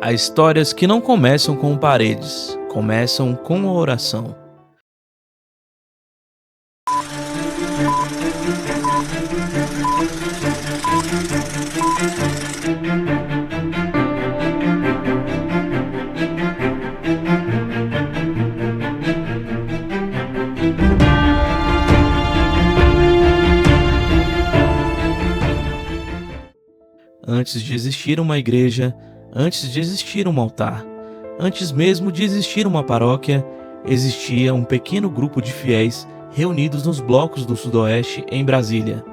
Há histórias que não começam com paredes, começam com a oração. Antes de existir uma igreja, antes de existir um altar, antes mesmo de existir uma paróquia, existia um pequeno grupo de fiéis reunidos nos blocos do Sudoeste em Brasília.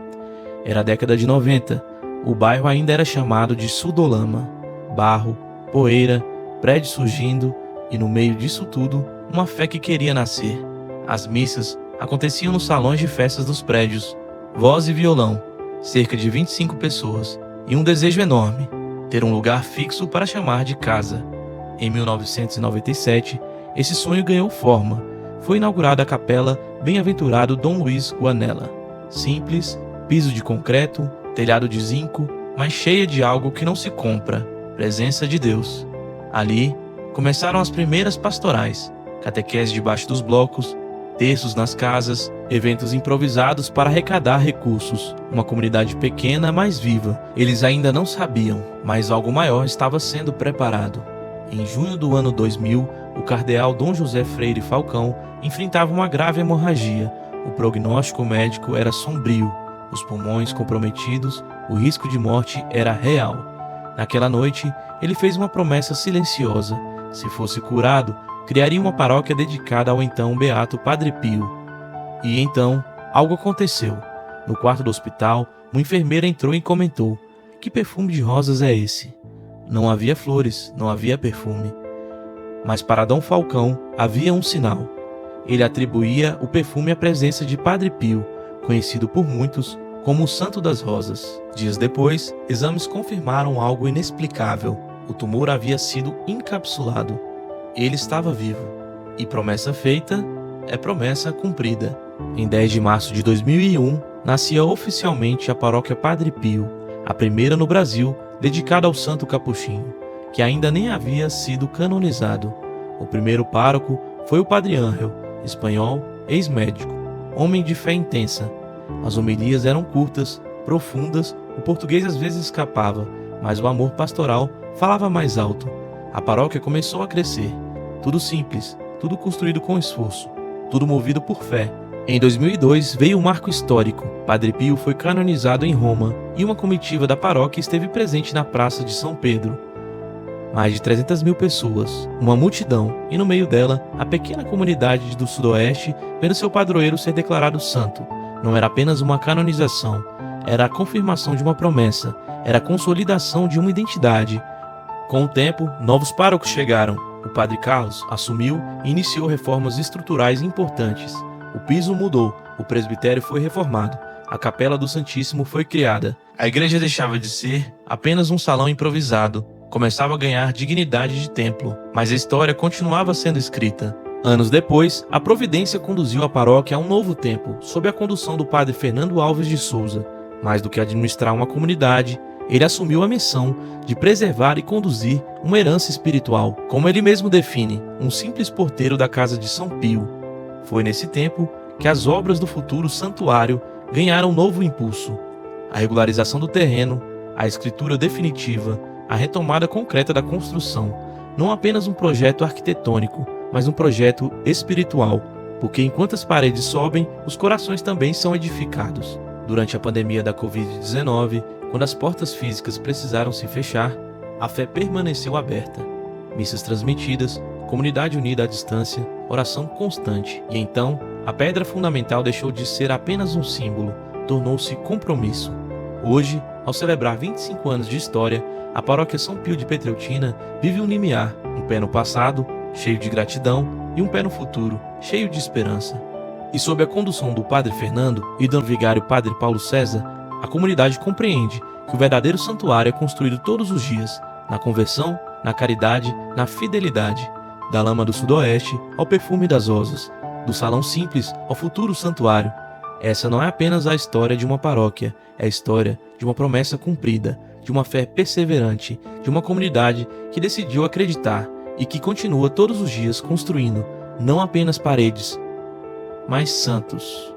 Era a década de 90, o bairro ainda era chamado de Sudolama. Barro, poeira, prédio surgindo e no meio disso tudo, uma fé que queria nascer. As missas aconteciam nos salões de festas dos prédios, voz e violão, cerca de 25 pessoas. E um desejo enorme, ter um lugar fixo para chamar de casa. Em 1997, esse sonho ganhou forma. Foi inaugurada a capela Bem-aventurado Dom Luiz Guanella. Simples, piso de concreto, telhado de zinco, mas cheia de algo que não se compra, presença de Deus. Ali, começaram as primeiras pastorais, catequese debaixo dos blocos, terços nas casas, eventos improvisados para arrecadar recursos. Uma comunidade pequena, mas viva. Eles ainda não sabiam, mas algo maior estava sendo preparado. Em junho do ano 2000, o cardeal Dom José Freire Falcão enfrentava uma grave hemorragia. O prognóstico médico era sombrio, os pulmões comprometidos, o risco de morte era real. Naquela noite, ele fez uma promessa silenciosa. Se fosse curado, criaria uma paróquia dedicada ao então beato Padre Pio. E então, algo aconteceu. No quarto do hospital, uma enfermeira entrou e comentou: "Que perfume de rosas é esse?" Não havia flores, não havia perfume. Mas para Dom Falcão havia um sinal. Ele atribuía o perfume à presença de Padre Pio, conhecido por muitos como o Santo das Rosas. Dias depois, exames confirmaram algo inexplicável. O tumor havia sido encapsulado. Ele estava vivo, e promessa feita é promessa cumprida. Em 10 de março de 2001, nascia oficialmente a paróquia Padre Pio, a primeira no Brasil dedicada ao santo capuchinho, que ainda nem havia sido canonizado. O primeiro pároco foi o Padre Ángel, espanhol, ex-médico, homem de fé intensa. As homilias eram curtas, profundas, o português às vezes escapava, mas o amor pastoral falava mais alto. A paróquia começou a crescer. Tudo simples, tudo construído com esforço, tudo movido por fé. Em 2002 veio um marco histórico. Padre Pio foi canonizado em Roma e uma comitiva da paróquia esteve presente na Praça de São Pedro. Mais de 300 mil pessoas, uma multidão, e no meio dela, a pequena comunidade do Sudoeste vendo seu padroeiro ser declarado santo. Não era apenas uma canonização, era a confirmação de uma promessa, era a consolidação de uma identidade. Com o tempo, novos párocos chegaram. O Padre Carlos assumiu e iniciou reformas estruturais importantes. O piso mudou, o presbitério foi reformado, a Capela do Santíssimo foi criada. A igreja deixava de ser apenas um salão improvisado, começava a ganhar dignidade de templo, mas a história continuava sendo escrita. Anos depois, a providência conduziu a paróquia a um novo tempo, sob a condução do Padre Fernando Alves de Souza. Mais do que administrar uma comunidade, ele assumiu a missão de preservar e conduzir uma herança espiritual, como ele mesmo define, um simples porteiro da casa de São Pio. Foi nesse tempo que as obras do futuro santuário ganharam um novo impulso. A regularização do terreno, a escritura definitiva, a retomada concreta da construção, não apenas um projeto arquitetônico, mas um projeto espiritual, porque enquanto as paredes sobem, os corações também são edificados. Durante a pandemia da Covid-19, quando as portas físicas precisaram se fechar, a fé permaneceu aberta. Missas transmitidas, comunidade unida à distância, oração constante. E então, a pedra fundamental deixou de ser apenas um símbolo, tornou-se compromisso. Hoje, ao celebrar 25 anos de história, a paróquia São Pio de Petreutina vive um limiar, um pé no passado, cheio de gratidão, e um pé no futuro, cheio de esperança. E sob a condução do Padre Fernando e do vigário Padre Paulo César, a comunidade compreende que o verdadeiro santuário é construído todos os dias, na conversão, na caridade, na fidelidade, da lama do Sudoeste ao perfume das rosas, do salão simples ao futuro santuário. Essa não é apenas a história de uma paróquia, é a história de uma promessa cumprida, de uma fé perseverante, de uma comunidade que decidiu acreditar e que continua todos os dias construindo não apenas paredes, mas santos.